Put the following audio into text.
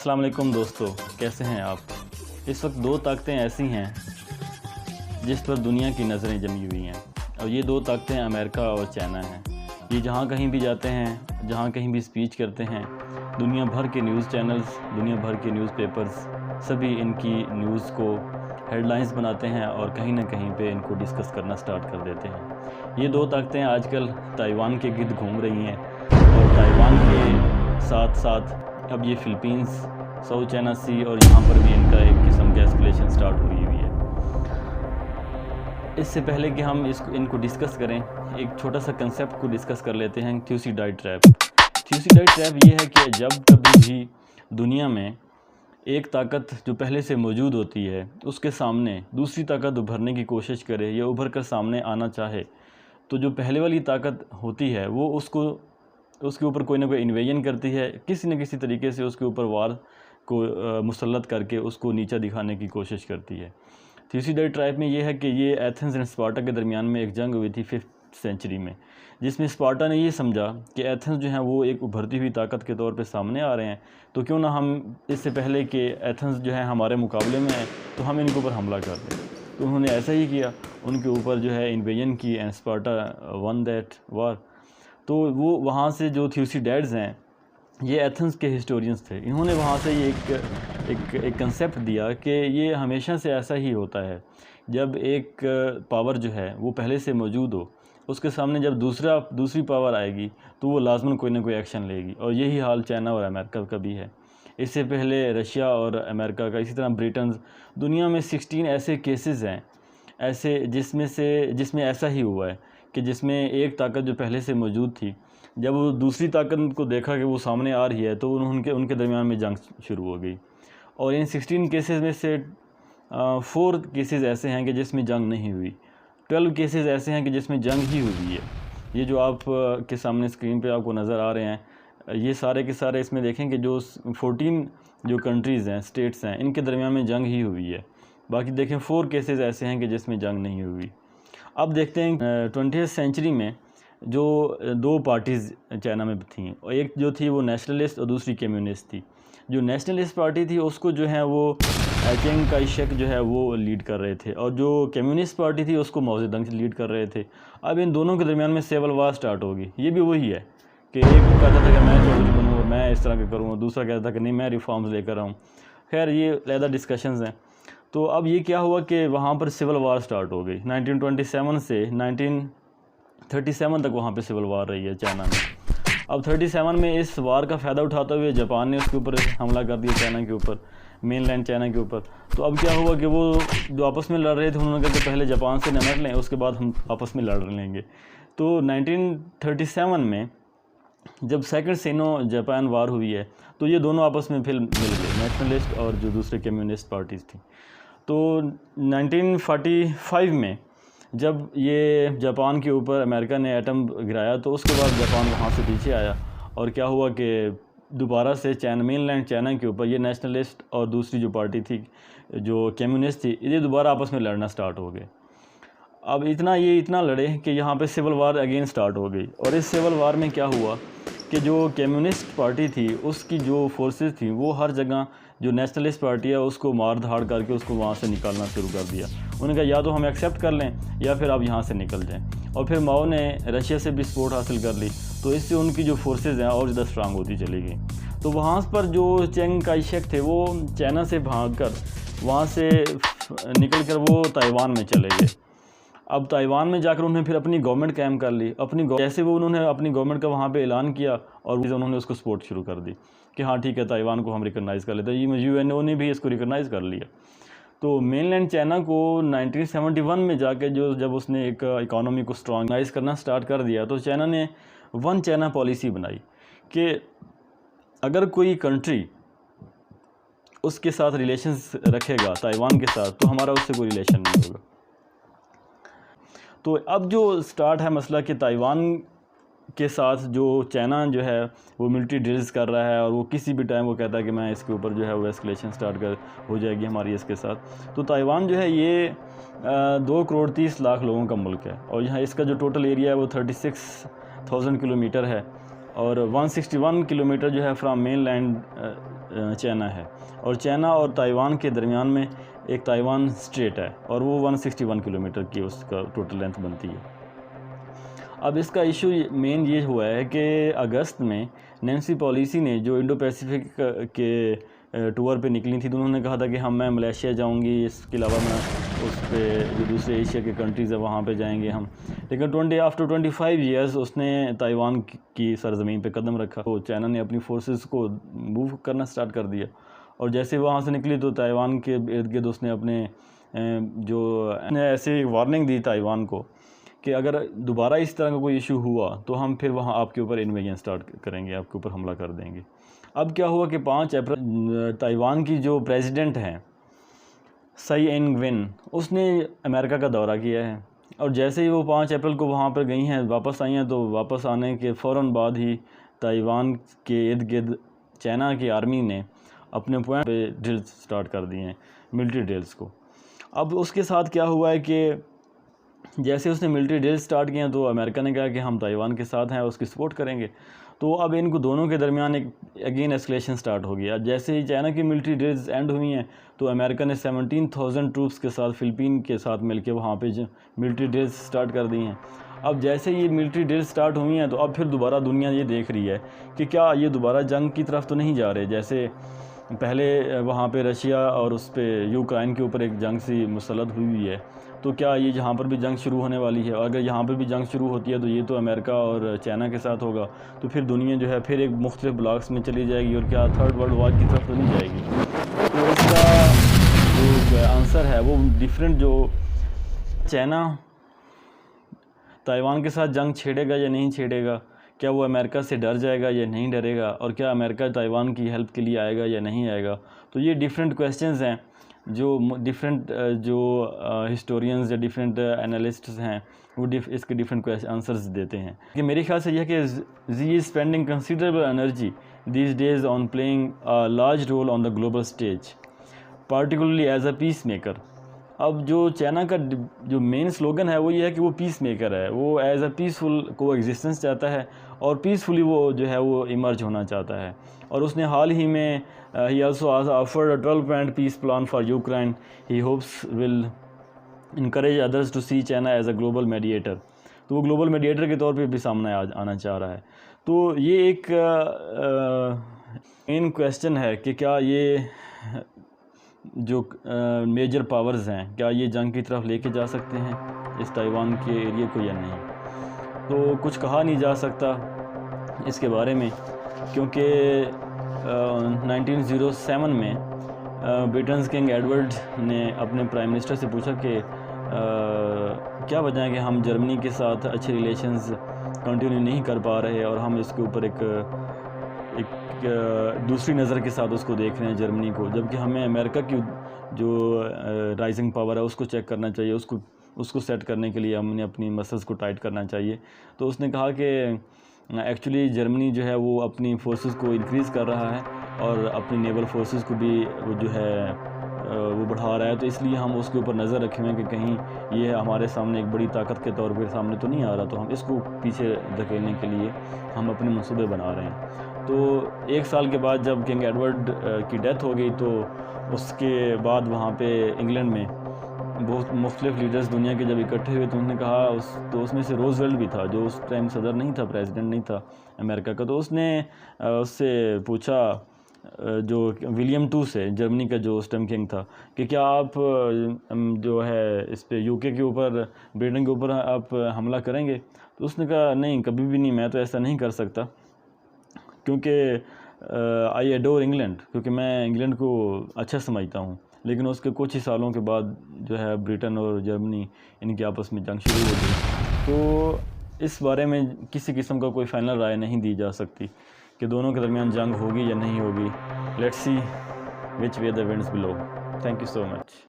अस्सलाम वालेकुम दोस्तों, कैसे हैं आप। इस वक्त दो ताकतें ऐसी हैं जिस पर दुनिया की नज़रें जमी हुई हैं और ये दो ताकतें अमेरिका और चाइना हैं। ये जहाँ कहीं भी जाते हैं, जहाँ कहीं भी स्पीच करते हैं, दुनिया भर के न्यूज़ चैनल्स, दुनिया भर के न्यूज़पेपर्स सभी इनकी न्यूज़ को हेडलाइंस बनाते हैं और कहीं ना कहीं पे इनको डिस्कस करना स्टार्ट कर देते हैं। ये दो ताकतें आजकल ताइवान के गिर्द घूम रही हैं और ताइवान के साथ साथ अब ये फ़िलीपींस, साउथ चाइना सी और यहाँ पर भी इनका एक किस्म का एस्केलेशन स्टार्ट हुई है। इससे पहले कि हम इनको डिस्कस करें, एक छोटा सा कंसेप्ट को डिस्कस कर लेते हैं, थ्यूसिडाइड ट्रैप। थ्यूसिडाइड ट्रैप ये है कि जब कभी भी दुनिया में एक ताकत जो पहले से मौजूद होती है उसके सामने दूसरी ताकत उभरने की कोशिश करे या उभर कर सामने आना चाहे, तो जो पहले वाली ताकत होती है वो उसके ऊपर कोई ना कोई इन्वेजन करती है, किसी न किसी तरीके से उसके ऊपर वार को मुसल्लत करके उसको नीचा दिखाने की कोशिश करती है। थ्यूसिडाइड ट्राइब में ये है कि ये एथेंस एंड स्पार्टा के दरमियान में एक जंग हुई थी 5th सेंचुरी में, जिसमें स्पार्टा ने ये समझा कि एथेंस जो है वो एक उभरती हुई ताकत के तौर पे सामने आ रहे हैं, तो क्यों ना हम इससे पहले कि एथेंस जो है हमारे मुकाबले में है तो हम इनके ऊपर हमला कर दें। तो उन्होंने ऐसा ही किया, उनके ऊपर जो है इन्वेजन की एंड स्पार्टा वन दैट वार। तो वो वहाँ से जो थ्यूसिडाइड्स हैं ये एथेंस के हिस्टोरियंस थे, इन्होंने वहाँ से ये एक कंसेप्ट दिया कि ये हमेशा से ऐसा ही होता है, जब एक पावर जो है वो पहले से मौजूद हो उसके सामने जब दूसरी पावर आएगी तो वो लाजमन कोई ना कोई एक्शन लेगी, और यही हाल चाइना और अमेरिका का भी है। इससे पहले रशिया और अमेरिका का, इसी तरह ब्रिटेन, दुनिया में 16 ऐसे केसेस हैं ऐसे जिसमें ऐसा ही हुआ है कि जिसमें एक ताकत जो पहले से मौजूद थी, जब वो दूसरी ताकत को देखा कि वो सामने आ रही है तो उनके दरमियान में जंग शुरू हो गई। और इन 16 केसेस में से 4 केसेस ऐसे हैं कि जिसमें जंग नहीं हुई, 12 केसेस ऐसे हैं कि जिसमें जंग ही हुई है। ये जो आप के सामने स्क्रीन पे आपको नज़र आ रहे हैं, ये सारे के सारे इसमें देखें कि जो 14 जो कंट्रीज़ हैं, स्टेट्स हैं, इनके दरमियान में जंग ही हुई है। बाकी देखें 4 केसेस ऐसे हैं कि जिसमें जंग नहीं हुई। अब देखते हैं 20th सेंचुरी में जो दो पार्टीज़ चाइना में थीं, और एक जो थी वो नेशनलिस्ट और दूसरी कम्युनिस्ट थी। जो नेशनलिस्ट पार्टी थी उसको जो है वो चिंग काई शेक जो है वो लीड कर रहे थे, और जो कम्युनिस्ट पार्टी थी उसको माओ जेडंग लीड कर रहे थे। अब इन दोनों के दरमियान में सिविल वार स्टार्ट होगी। ये भी वही है कि एक कहता था कि मैं चौधरी बनूँ और मैं इस तरह का करूँ, दूसरा कहता था कि नहीं मैं रिफॉर्म्स लेकर आऊँ। खैर ये अलग डिस्कशंस हैं। तो अब ये क्या हुआ कि वहाँ पर सिविल वार स्टार्ट हो गई। 1927 से 1937 तक वहाँ पे सिविल वार रही है चाइना में। अब 37 में इस वार का फ़ायदा उठाते हुए जापान ने उसके ऊपर हमला कर दिया, चाइना के ऊपर, मेनलैंड चाइना के ऊपर। तो अब क्या हुआ कि वो जो आपस में लड़ रहे थे उन्होंने कहा कि पहले जापान से निपट लें, उसके बाद हम आपस में लड़ लेंगे। तो 1937 में जब सेकंड सिनो जापान वार हुई है तो ये दोनों आपस में फिर मिल गए, नेशनलिस्ट और जो दूसरे कम्युनिस्ट पार्टीज़ थी। तो 1945 में जब ये जापान के ऊपर अमेरिका ने एटम गिराया तो उसके बाद जापान वहाँ से पीछे आया, और क्या हुआ कि दोबारा से चाइना, मेनलैंड चाइना के ऊपर ये नेशनलिस्ट और दूसरी जो पार्टी थी जो कम्युनिस्ट थी, ये दोबारा आपस में लड़ना स्टार्ट हो गए। अब इतना लड़े कि यहाँ पे सिविल वार अगेन स्टार्ट हो गई। और इस सिविल वार में क्या हुआ कि जो कम्युनिस्ट पार्टी थी उसकी जो फोर्सेस थी वो हर जगह जो नेशनलिस्ट पार्टी है उसको मार धाड़ करके उसको वहाँ से निकालना शुरू कर दिया। उन्होंने कहा या तो हम एक्सेप्ट कर लें या फिर आप यहाँ से निकल जाएं। और फिर माओ ने रशिया से भी सपोर्ट हासिल कर ली, तो इससे उनकी जो फोर्सेस हैं और ज़्यादा स्ट्रांग होती चली गई। तो वहाँ पर जो चिंग काई शेक थे वो चाइना से भागकर वहाँ से निकल कर वो ताइवान में चले गए। अब ताइवान में जाकर उन्होंने फिर अपनी गवर्नमेंट कायम कर ली। जैसे वो उन्होंने अपनी गवर्नमेंट का वहाँ पे ऐलान किया और उन्होंने उसको सपोर्ट शुरू कर दी कि हाँ ठीक है, ताइवान को हम रिकॉग्नाइज़ कर लेते हैं। ये यूएनओ ने भी इसको रिकॉग्नाइज़ कर लिया। तो मेनलैंड चाइना को 1971 में जाके जब उसने एक इकोनॉमी को स्ट्रॉन्गाइज करना स्टार्ट कर दिया, तो चाइना ने वन चाइना पॉलिसी बनाई कि अगर कोई कंट्री उसके साथ रिलेशंस रखेगा ताइवान के साथ तो हमारा उससे कोई रिलेशन नहीं होगा। तो अब जो स्टार्ट है मसला कि ताइवान के साथ जो चाइना जो है वो मिलिट्री ड्रिल्स कर रहा है, और वो किसी भी टाइम वो कहता है कि मैं इसके ऊपर जो है वो एस्केलेशन स्टार्ट हो जाएगी हमारी इसके साथ। तो ताइवान जो है ये 2 करोड़ 30 लाख लोगों का मुल्क है, और यहाँ इसका जो टोटल एरिया है वो 36,000 किलोमीटर है, और 161 किलोमीटर जो है फ्राम मेन लैंड चाइना है, और चाइना और ताइवान के दरमियान में एक ताइवान स्ट्रेट है और वो 161 किलोमीटर की उसका टोटल लेंथ बनती है। अब इसका इशू मेन ये हुआ है कि अगस्त में नैन्सी पेलोसी ने जो इंडो पैसिफिक के टूर पे निकली थी, तो उन्होंने कहा था कि मैं मलेशिया जाऊंगी, इसके अलावा मैं उस पर जो दूसरे एशिया के कंट्रीज़ है वहाँ पे जाएंगे हम। लेकिन आफ्टर 25 ईयर्स उसने ताइवान की सरज़मीन पे कदम रखा, तो चाइना ने अपनी फोर्सेस को मूव करना स्टार्ट कर दिया, और जैसे वहाँ से निकली तो ताइवान के इर्द गिर्द उसने अपने जो ऐसे वार्निंग दी ताइवान को कि अगर दोबारा इस तरह का कोई इशू हुआ तो हम फिर वहाँ आपके ऊपर इन्वेजन स्टार्ट करेंगे, आपके ऊपर हमला कर देंगे। अब क्या हुआ कि 5 अप्रैल ताइवान की जो प्रेसिडेंट हैं साई इंग वेन, उसने अमेरिका का दौरा किया है, और जैसे ही वो 5 अप्रैल को वहाँ पर गई हैं, वापस आई हैं, तो वापस आने के फ़ौरन बाद ही ताइवान के इर्द गिर्द चाइना की आर्मी ने अपने पॉइंट पे ड्रिल्स स्टार्ट कर दिए हैं, मिलिट्री ड्रिल्स को। अब उसके साथ क्या हुआ है कि जैसे उसने मिलिट्री ड्रिल स्टार्ट किया तो अमेरिका ने कहा कि हम ताइवान के साथ हैं, उसकी सपोर्ट करेंगे। तो अब इनको दोनों के दरमियान एक अगेन एस्केलेशन स्टार्ट हो गया। जैसे ही चाइना की मिलिट्री ड्रिल्स एंड हुई हैं तो अमेरिका ने 17,000 ट्रूप्स के साथ फ़िलिपीन के साथ मिलकर वहाँ पे मिलिट्री ड्रिल्स स्टार्ट कर दी हैं। अब जैसे ये मिलिट्री ड्रिल स्टार्ट हुई हैं तो अब फिर दोबारा दुनिया ये देख रही है कि क्या ये दोबारा जंग की तरफ तो नहीं जा रहे। जैसे पहले वहाँ पे रशिया और उस पर यूक्रेन के ऊपर एक जंग सी मुसल्लत हुई है, तो क्या ये यहाँ पर भी जंग शुरू होने वाली है? और अगर यहाँ पर भी जंग शुरू होती है तो ये तो अमेरिका और चाइना के साथ होगा, तो फिर दुनिया जो है फिर एक मुख्तलिफ ब्लॉक्स में चली जाएगी, और क्या थर्ड वर्ल्ड वॉर की तरफ तो नहीं जाएगी। तो इसका जो आंसर है वो डिफरेंट, जो चाइना ताइवान के साथ जंग छेड़ेगा या नहीं छेड़ेगा, क्या वो अमेरिका से डर जाएगा या नहीं डरेगा, और क्या अमेरिका ताइवान की हेल्प के लिए आएगा या नहीं आएगा। तो ये डिफरेंट क्वेश्चंस हैं जो डिफरेंट जो हिस्टोरियंस या डिफरेंट एनालिस्ट्स हैं वो इसके डिफरेंट आंसर्स देते हैं। कि मेरे ख्याल से यह कि Xi is spending considerable energy these days on playing a large role on the global stage, particularly as a peace maker. अब जो चाइना का जो मेन स्लोगन है वो ये है कि वो पीस मेकर है, वो एज अ पीसफुल को एग्जिस्टेंस चाहता है और पीसफुली वो जो है वो इमर्ज होना चाहता है। और उसने हाल ही में he also offered a 12-point peace plan for Ukraine. He hopes will encourage others to see China as a global mediator. तो वो ग्लोबल मीडिएटर के तौर पे भी सामने आना चाह रहा है। तो ये एक मेन क्वेश्चन है कि क्या ये जो मेजर पावर्स हैं क्या ये जंग की तरफ लेके जा सकते हैं इस ताइवान के एरिया को या नहीं। तो कुछ कहा नहीं जा सकता इसके बारे में, क्योंकि 1907 में ब्रिटेन किंग एडवर्ड ने अपने प्राइम मिनिस्टर से पूछा कि क्या वजह है कि हम जर्मनी के साथ अच्छे रिलेशंस कंटिन्यू नहीं कर पा रहे और हम इसके ऊपर एक दूसरी नज़र के साथ उसको देख रहे हैं जर्मनी को, जबकि हमें अमेरिका की जो राइजिंग पावर है उसको चेक करना चाहिए, उसको सेट करने के लिए हमने अपनी मसल्स को टाइट करना चाहिए। तो उसने कहा कि एक्चुअली जर्मनी जो है वो अपनी फोर्सेस को इंक्रीज़ कर रहा है और अपनी नेवल फोर्सेस को भी वो जो है वो बढ़ा रहा है, तो इसलिए हम उसके ऊपर नज़र रखे हुए हैं कि कहीं ये हमारे सामने एक बड़ी ताकत के तौर पर सामने तो नहीं आ रहा, तो हम इसको पीछे धकेलने के लिए हम अपने मंसूबे बना रहे हैं। तो 1 साल के बाद जब किंग एडवर्ड की डेथ हो गई तो उसके बाद वहाँ पे इंग्लैंड में बहुत मुख्तलिफ लीडर्स दुनिया के जब इकट्ठे हुए तो उन्होंने कहा उसमें से रोजवेल्ट भी था जो उस टाइम सदर नहीं था, प्रेसिडेंट नहीं था अमेरिका का। तो उसने उससे पूछा जो विलियम II से, जर्मनी का जो उस टाइम किंग था, कि क्या आप जो है इस पे यूके के ऊपर, ब्रिटेन के ऊपर आप हमला करेंगे। तो उसने कहा नहीं, कभी भी नहीं, मैं तो ऐसा नहीं कर सकता, क्योंकि आई एडोर इंग्लैंड, क्योंकि मैं इंग्लैंड को अच्छा समझता हूँ। लेकिन उसके कुछ ही सालों के बाद जो है ब्रिटेन और जर्मनी इनके आपस में जंग शुरू हो गई। तो इस बारे में किसी किस्म का कोई फाइनल राय नहीं दी जा सकती कि दोनों के दरमियान जंग होगी या नहीं होगी। Let's see which way the winds blow. Thank you so much.